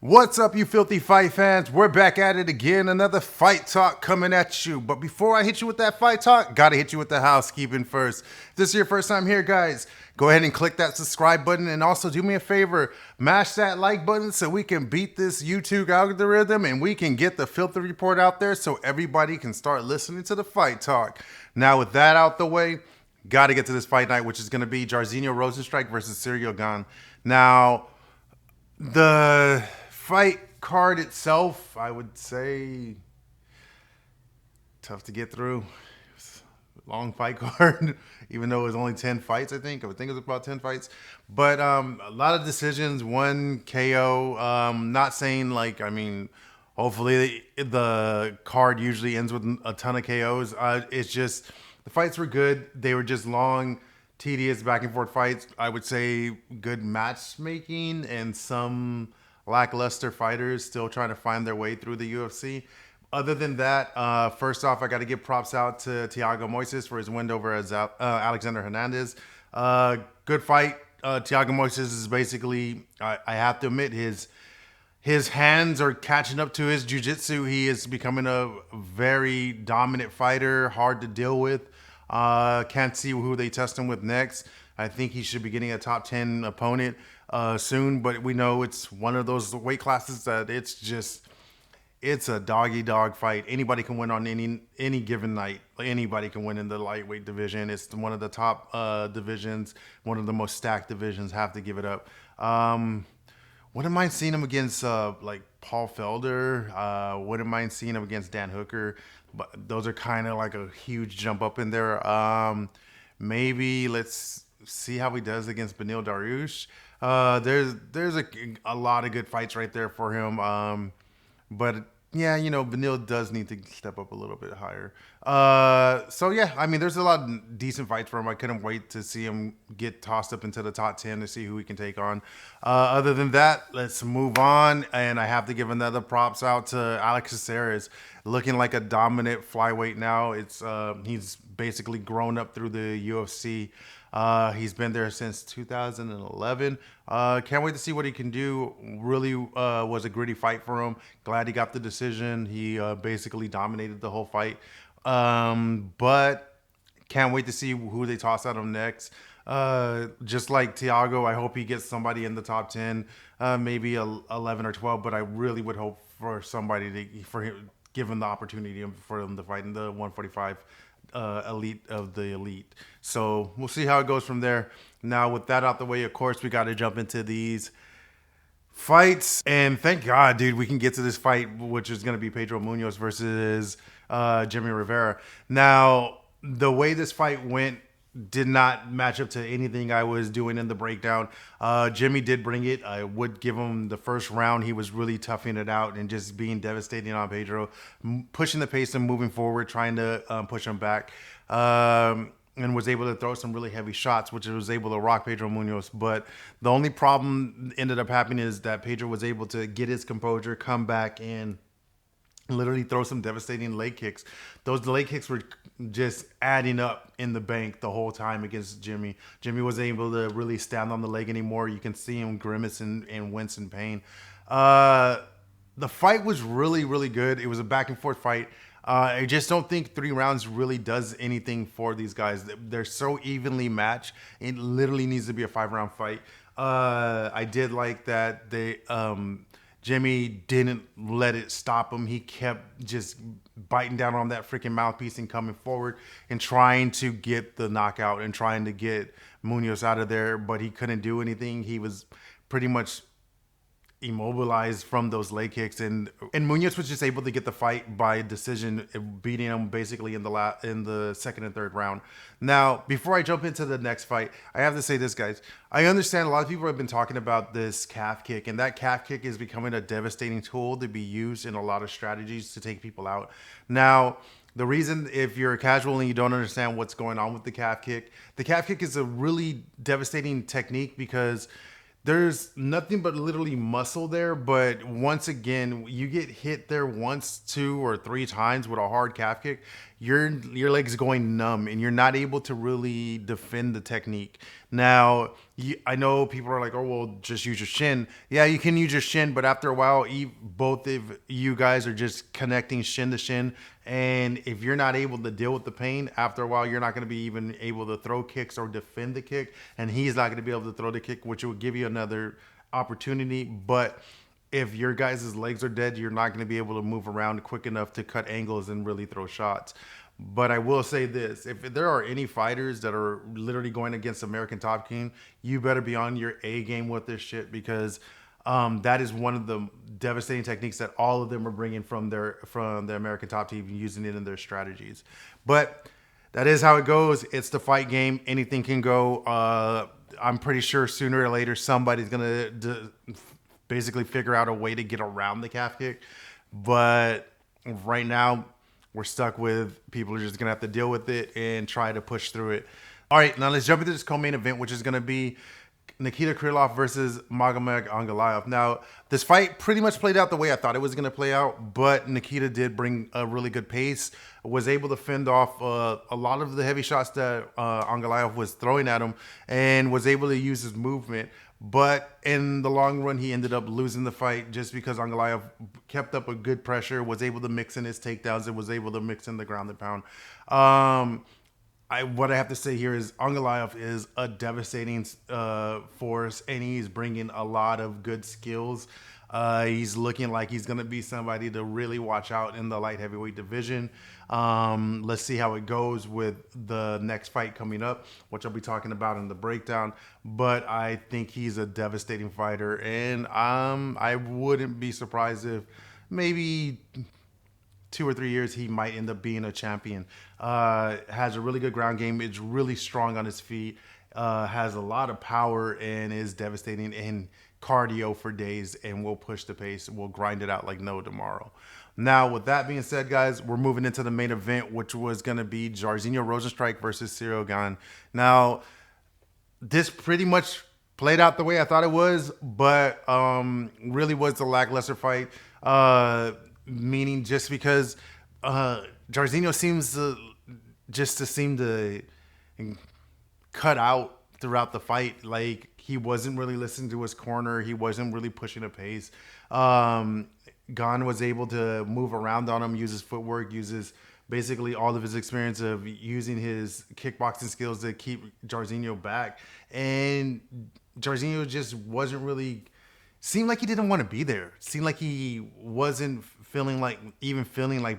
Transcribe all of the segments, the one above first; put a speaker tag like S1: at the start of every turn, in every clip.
S1: What's up, you filthy fight fans? We're back at it again. Another fight talk coming at you. But before I hit you with that fight talk, gotta hit you with the housekeeping first. If this is your first time here, guys, go ahead and click that subscribe button. And also do me a favor, mash that like button so we can beat this YouTube algorithm and we can get the filthy report out there so everybody can start listening to the fight talk. Now, with that out the way, gotta get to this fight night, which is gonna be Jairzinho Rozenstruik versus Ciryl Gane. Now, the fight card itself, I would say, tough to get through. It's a long fight card, even though it was only 10 fights, I think. I would think it was about 10 fights. But a lot of decisions, one KO. Not saying, hopefully the card usually ends with a ton of KOs. It's just, the fights were good. They were just long, tedious back and forth fights. I would say good matchmaking and some lackluster fighters still trying to find their way through the UFC. Other than that, first off, I got to give props out to Thiago Moises for his win over Alexander Hernandez. Good fight. Thiago Moises is basically, I have to admit, his hands are catching up to his jiu-jitsu. He is becoming a very dominant fighter, hard to deal with. Can't see who they test him with next. I think he should be getting a top 10 opponent soon, but we know it's one of those weight classes that it's a dog fight. Anybody can win on any given night. Anybody can win in the lightweight division. It's one of the top divisions, one of the most stacked divisions. Have to give it up. Wouldn't mind seeing him against Paul Felder. Wouldn't mind seeing him against Dan Hooker. But those are kind of like a huge jump up in there. Maybe let's see how he does against Beneil Dariush. There's a lot of good fights right there for him. But yeah, Beneil does need to step up a little bit higher. So yeah, there's a lot of decent fights for him. I couldn't wait to see him get tossed up into the top 10 to see who he can take on. Other than that, let's move on. And I have to give another props out to Alex Caceres, looking like a dominant flyweight now. He's basically grown up through the UFC. He's been there since 2011. Can't wait to see what he can do. Really was a gritty fight for him. Glad he got the decision. He basically dominated the whole fight. But can't wait to see who they toss at him next. Just like Thiago, I hope he gets somebody in the top 10, maybe 11 or 12. But I really would hope for somebody for him, give him the opportunity for him to fight in the 145. Elite of the elite. So we'll see how it goes from there. Now, with that out the way, of course, we got to jump into these fights. And thank God, dude, we can get to this fight, which is going to be Pedro Munhoz versus Jimmie Rivera. Now, the way this fight went did not match up to anything I was doing in the breakdown. Jimmy did bring it. I would give him the first round. He was really toughing it out and just being devastating on Pedro, pushing the pace and moving forward, trying to push him back, and was able to throw some really heavy shots, which was able to rock Pedro Munhoz. But the only problem ended up happening is that Pedro was able to get his composure, come back, and literally throw some devastating leg kicks. Those leg kicks were just adding up in the bank the whole time against Jimmy. Jimmy wasn't able to really stand on the leg anymore. You can see him grimace and wince in pain. The fight was really, really good. It was a back and forth fight. I just don't think 3 rounds really does anything for these guys. They're so evenly matched. It literally needs to be a 5-round fight. I did like that Jimmy didn't let it stop him. He kept just biting down on that freaking mouthpiece and coming forward and trying to get the knockout and trying to get Munoz out of there, but he couldn't do anything. He was pretty much immobilized from those leg kicks, and Munoz was just able to get the fight by decision, beating him basically in the second and third round. Now, before I jump into the next fight, I have to say this, guys. I understand a lot of people have been talking about this calf kick, and that calf kick is becoming a devastating tool to be used in a lot of strategies to take people out. Now, the reason, if you're casual and you don't understand what's going on with the calf kick is a really devastating technique because there's nothing but literally muscle there. But once again, you get hit there once, two or three times with a hard calf kick, your legs going numb, and you're not able to really defend the technique. Now, I know people are like, "Oh, well, just use your shin." Yeah, you can use your shin, but after a while, both of you guys are just connecting shin to shin, and if you're not able to deal with the pain, after a while, you're not going to be even able to throw kicks or defend the kick, and he's not going to be able to throw the kick, which will give you another opportunity. But if your guys' legs are dead, you're not going to be able to move around quick enough to cut angles and really throw shots. But I will say this: if there are any fighters that are literally going against American Top Team, you better be on your A game with this shit, because that is one of the devastating techniques that all of them are bringing from the American Top Team, using it in their strategies. But that is how it goes. It's the fight game. Anything can go. I'm pretty sure sooner or later somebody's gonna basically figure out a way to get around the calf kick. But right now, we're stuck with people are just going to have to deal with it and try to push through it. All right, now let's jump into this co-main event, which is going to be Nikita Krilloff versus Magamet on Goliath. Now, this fight pretty much played out the way I thought it was going to play out, but Nikita did bring a really good pace, was able to fend off a lot of the heavy shots that Goliath was throwing at him, and was able to use his movement. But in the long run, he ended up losing the fight just because Goliath kept up a good pressure, was able to mix in his takedowns, and was able to mix in the ground and pound. What I have to say here is Goliath is a devastating force, and he's bringing a lot of good skills. He's looking like he's going to be somebody to really watch out in the light heavyweight division. Let's see how it goes with the next fight coming up, which I'll be talking about in the breakdown. But I think he's a devastating fighter, and I wouldn't be surprised if maybe 2 or 3 years he might end up being a champion. Has a really good ground game. Is really strong on his feet. Has a lot of power and is devastating in cardio for days, and will push the pace. We'll grind it out like no tomorrow. Now, with that being said, guys, we're moving into the main event, which was going to be Jairzinho Rozenstruik versus Ciryl Gane. Now, this pretty much played out the way I thought it was, but really was a lackluster fight. Meaning just because Jairzinho seems to cut out throughout the fight. Like, he wasn't really listening to his corner. He wasn't really pushing a pace. Gane was able to move around on him, use his footwork, uses basically all of his experience of using his kickboxing skills to keep Jairzinho back. And Jairzinho just wasn't really, seemed like he didn't want to be there. Seemed like he wasn't feeling like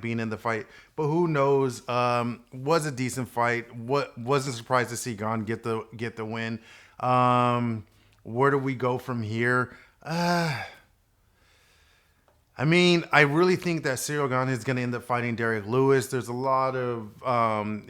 S1: being in the fight. But who knows? Was a decent fight. Wasn't surprised to see Gane get the win. Where do we go from here? I mean, I really think that Ciryl Gane is going to end up fighting Derek Lewis. There's a lot of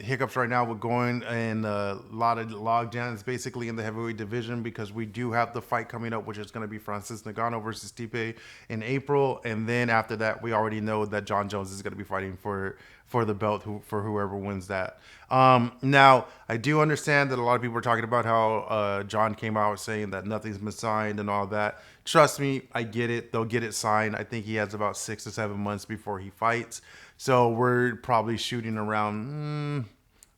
S1: hiccups right now with going, and a lot of logjams basically in the heavyweight division, because we do have the fight coming up, which is going to be Francis Ngannou versus Stipe in April. And then after that, we already know that John Jones is going to be fighting for the belt for whoever wins that. Now, I do understand that a lot of people are talking about how John came out saying that nothing's been signed and all that. Trust me, I get it. They'll get it signed. I think he has about 6 to 7 months before he fights. So we're probably shooting around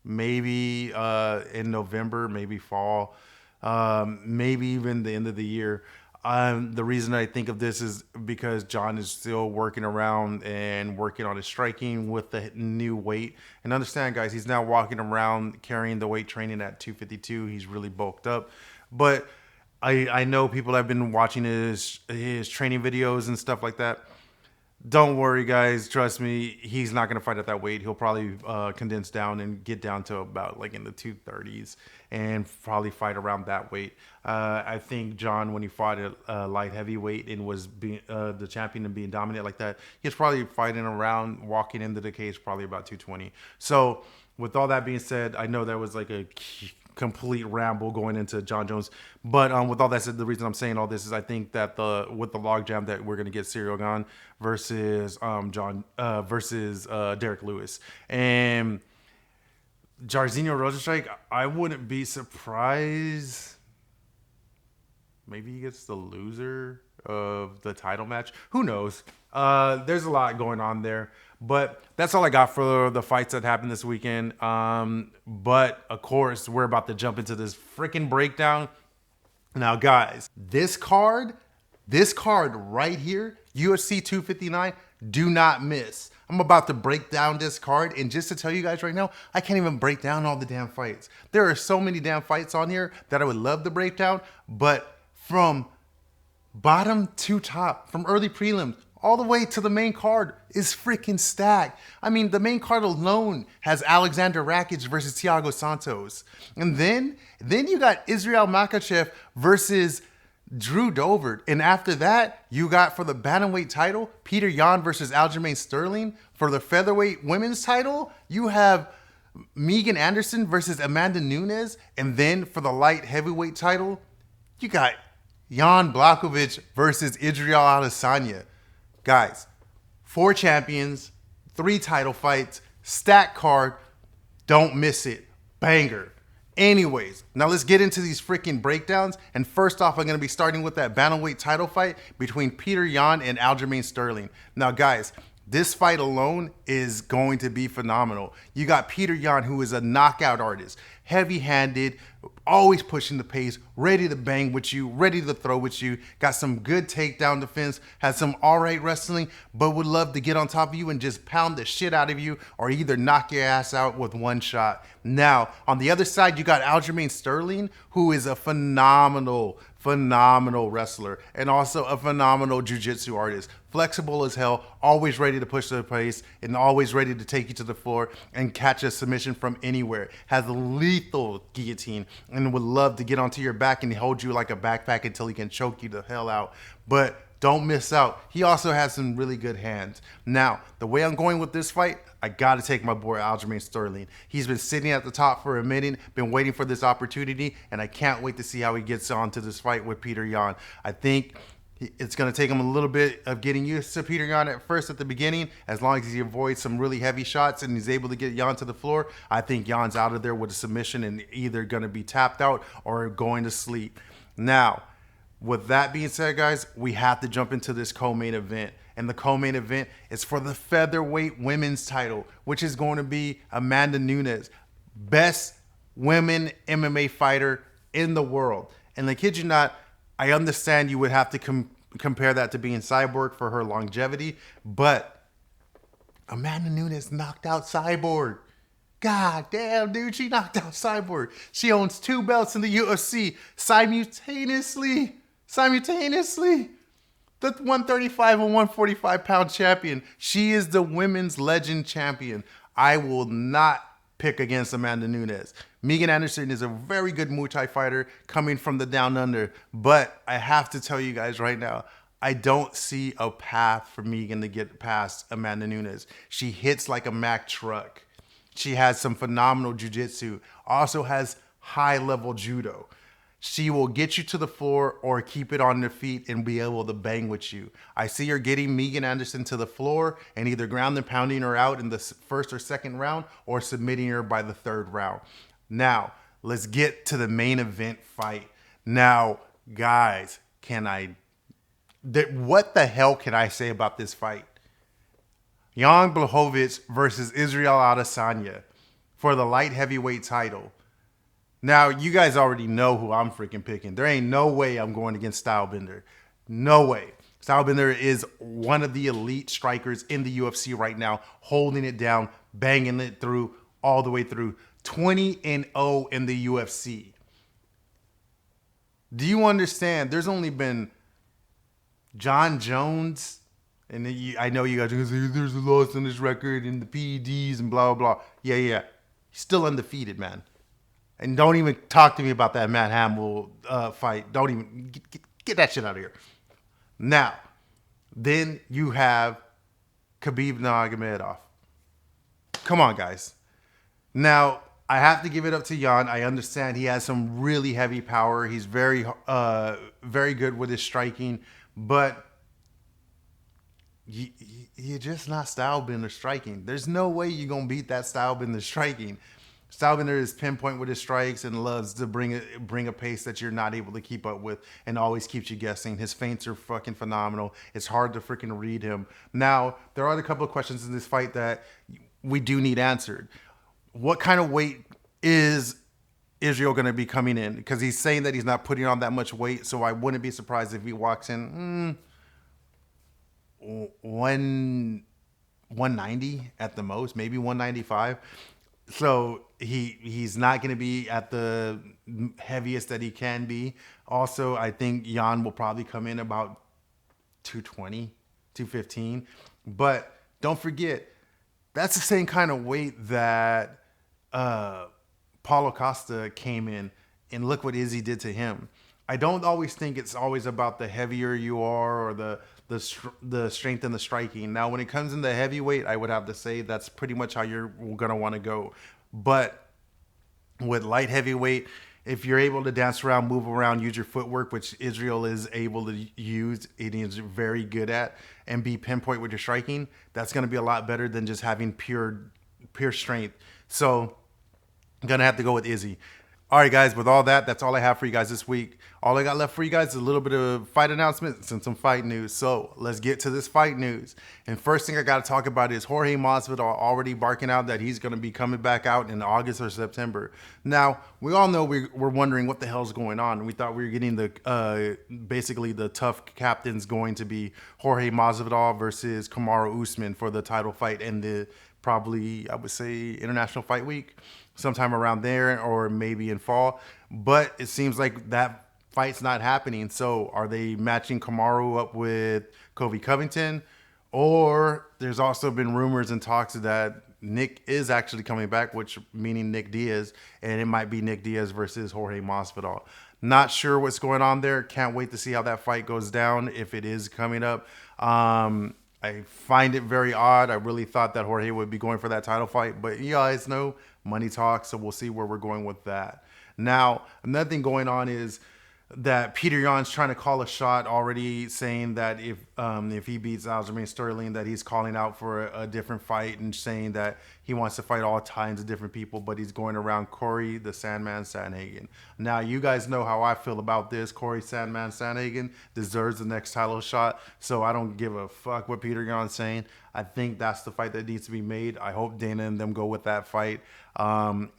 S1: maybe in November, maybe fall, maybe even the end of the year. The reason I think of this is because John is still working around and working on his striking with the new weight. And understand, guys, he's now walking around carrying the weight training at 252. He's really bulked up. But I know people have been watching his training videos and stuff like that. Don't worry, guys. Trust me, he's not going to fight at that weight. He'll probably condense down and get down to about like in the 230s and probably fight around that weight. I think John, when he fought at light heavyweight and was being the champion and being dominant like that, he's probably fighting around, walking into the cage, probably about 220. So with all that being said, I know that was like a complete ramble going into John Jones, but with all that said, the reason I'm saying all this is I think that with the logjam that we're gonna get Ciryl Gane versus Derek Lewis and Jairzinho Rozenstruik. I wouldn't be surprised maybe he gets the loser of the title match. Who knows? There's a lot going on there. But that's all I got for the fights that happened this weekend. But, of course, we're about to jump into this freaking breakdown. Now, guys, this card right here, UFC 259, do not miss. I'm about to break down this card, and just to tell you guys right now, I can't even break down all the damn fights. There are so many damn fights on here that I would love to break down, but from bottom to top, from early prelims all the way to the main card is freaking stacked. I mean, the main card alone has Alexander Rakic versus Thiago Santos. And then you got Israel Makhachev versus Drew Dover. And after that, you got for the bantamweight title, Peter Yan versus Aljamain Sterling. For the featherweight women's title, you have Megan Anderson versus Amanda Nunes. And then for the light heavyweight title, you got Jan Blachowicz versus Israel Adesanya. Guys, 4 champions, 3 title fights, stacked card. Don't miss it. Banger. Anyways, now let's get into these freaking breakdowns. And first off, I'm going to be starting with that bantamweight title fight between Peter Yan and Aljamain Sterling. Now, guys, this fight alone is going to be phenomenal. You got Peter Yan, who is a knockout artist, heavy-handed, always pushing the pace, ready to bang with you, ready to throw with you, got some good takedown defense, has some all right wrestling, but would love to get on top of you and just pound the shit out of you or either knock your ass out with one shot. Now, on the other side, you got Aljamain Sterling, who is a phenomenal wrestler and also a phenomenal jiu-jitsu artist. Flexible as hell, always ready to push the pace and always ready to take you to the floor and catch a submission from anywhere. Has a lethal guillotine and would love to get onto your back and hold you like a backpack until he can choke you the hell out. But don't miss out. He also has some really good hands. Now, the way I'm going with this fight, I got to take my boy Aljamain Sterling. He's been sitting at the top for a minute, been waiting for this opportunity, and I can't wait to see how he gets on to this fight with Peter Yan. I think it's going to take him a little bit of getting used to Peter Yan at first at the beginning. As long as he avoids some really heavy shots and he's able to get Yan to the floor, I think Yan's out of there with a submission and either going to be tapped out or going to sleep. Now, with that being said, guys, we have to jump into this co-main event. And the co-main event is for the featherweight women's title, which is going to be Amanda Nunes, best women MMA fighter in the world. And I kid you not, I understand you would have to compare that to being Cyborg for her longevity, but Amanda Nunes knocked out Cyborg. God damn, dude, she knocked out Cyborg. She owns 2 belts in the UFC simultaneously. The 135 and 145 pound champion. She is the women's legend champion. I will not pick against Amanda Nunes. Megan Anderson is a very good Muay Thai fighter coming from the down under, but I have to tell you guys right now, I don't see a path for Megan to get past Amanda Nunes. She hits like a Mack truck. She has some phenomenal jiu-jitsu, also has high-level judo. She will get you to the floor or keep it on their feet and be able to bang with you. I see her getting Megan Anderson to the floor and either ground and pounding her out in the first or second round or submitting her by the 3rd round. Now, let's get to the main event fight. Now, guys, what the hell can I say about this fight? Jan Blachowicz versus Israel Adesanya for the light heavyweight title. Now, you guys already know who I'm freaking picking. There ain't no way I'm going against Stylebender. No way. Stylebender is one of the elite strikers in the UFC right now, holding it down, banging it through, all the way through. 20-0 in the UFC. Do you understand? There's only been John Jones, and I know you guys are going to say, there's a loss on his record and the PEDs and blah, blah, blah. Yeah. He's still undefeated, man. And don't even talk to me about that Matt Hamill fight. Don't even get that shit out of here. Now, then you have Khabib Nurmagomedov. Come on, guys. Now, I have to give it up to Jan. I understand he has some really heavy power. He's very good with his striking, but you're just not Stylebender striking. There's no way you're going to beat that Stylebender striking. Stylebender is pinpoint with his strikes and loves to bring a pace that you're not able to keep up with and always keeps you guessing. His feints are fucking phenomenal. It's hard to freaking read him. Now, there are a couple of questions in this fight that we do need answered. What kind of weight is Israel going to be coming in? Because he's saying that he's not putting on that much weight, so I wouldn't be surprised if he walks in 190 at the most, maybe 195. So he's not going to be at the heaviest that he can be. Also, I think Jan will probably come in about 220, 215. But don't forget, that's the same kind of weight that Paulo Costa came in, and look what Izzy did to him. I don't always think it's always about the heavier you are or the strength and the striking. Now, when it comes in the heavyweight, I would have to say that's pretty much how you're going to want to go. But with light heavyweight, if you're able to dance around, move around, use your footwork, which Israel is able to use, it is very good at, and be pinpoint with your striking, that's going to be a lot better than just having pure strength. So I'm going to have to go with Izzy. All right, guys, with all that, that's all I have for you guys this week. All I got left for you guys is a little bit of fight announcements and some fight news. So let's get to this fight news. And first thing I got to talk about is Jorge Masvidal already barking out that he's going to be coming back out in August or September. Now, we all know we're wondering what the hell's going on. We thought we were getting the basically the tough captains going to be Jorge Masvidal versus Kamaru Usman for the title fight and the probably, I would say, International Fight Week. Sometime around there or maybe in fall. But it seems like that fight's not happening. So are they matching Kamaru up with Kobe Covington? Or there's also been rumors and talks that Nick is actually coming back, which meaning Nick Diaz, and it might be Nick Diaz versus Jorge Masvidal. Not sure what's going on there. Can't wait to see how that fight goes down if it is coming up. I find it very odd. I really thought that Jorge would be going for that title fight, but you guys know money talks, so we'll see where we're going with that. Now, another thing going on is that Peter Yan's trying to call a shot already, saying that if he beats Aljamain Sterling, that he's calling out for a different fight and saying that he wants to fight all kinds of different people, but he's going around Corey the Sandman Sandhagen. Now, you guys know how I feel about this. Corey Sandman Sandhagen deserves the next title shot, so I don't give a fuck what Peter Yan's saying. I think that's the fight that needs to be made. I hope Dana and them go with that fight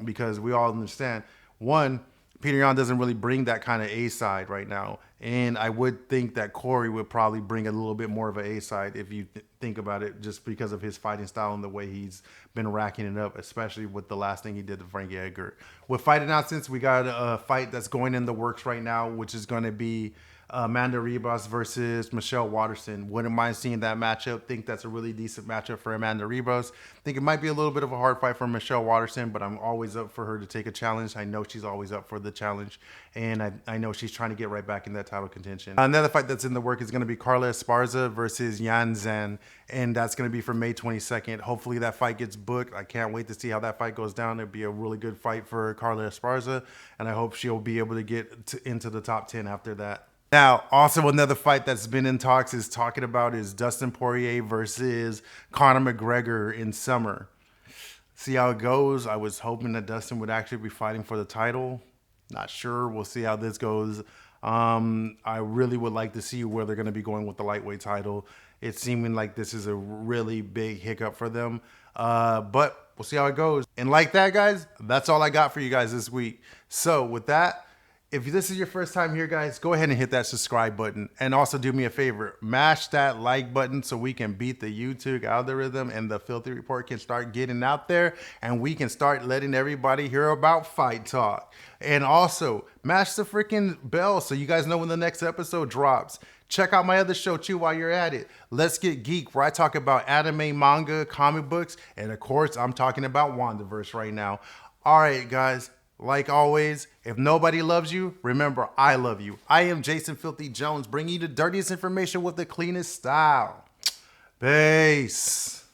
S1: because we all understand, one, Peter Yan doesn't really bring that kind of A side right now. And I would think that Corey would probably bring a little bit more of an A side if you think about it, just because of his fighting style and the way he's been racking it up, especially with the last thing he did to Frankie Edgar. With fight announcements, we got a fight that's going in the works right now, which is going to be Amanda Rebus versus Michelle Waterson. Wouldn't mind seeing that matchup. Think that's a really decent matchup for Amanda Rebus. Think it might be a little bit of a hard fight for Michelle Waterson, but I'm always up for her to take a challenge. I know she's always up for the challenge, and I know she's trying to get right back in that title contention. Another fight that's in the work is going to be Carla Esparza versus Yan Zhang, and that's going to be for May 22nd. Hopefully that fight gets booked. I can't wait to see how that fight goes down. It'll be a really good fight for Carla Esparza, and I hope she'll be able to get into the top 10 after that. Now, also another fight that's been in talks is Dustin Poirier versus Conor McGregor in summer. See how it goes. I was hoping that Dustin would actually be fighting for the title. Not sure. We'll see how this goes. I really would like to see where they're going to be going with the lightweight title. It's seeming like this is a really big hiccup for them. But we'll see how it goes. And like that, guys, that's all I got for you guys this week. So with that, if this is your first time here, guys, go ahead and hit that subscribe button. And also do me a favor, mash that like button so we can beat the YouTube algorithm and the Filthy Report can start getting out there and we can start letting everybody hear about Fight Talk. And also, mash the freaking bell so you guys know when the next episode drops. Check out my other show, too, while you're at it. Let's Get Geek, where I talk about anime, manga, comic books, and, of course, I'm talking about WandaVerse right now. All right, guys. Like always, if nobody loves you, remember, I love you. I am Jason Filthy Jones, bringing you the dirtiest information with the cleanest style. Peace.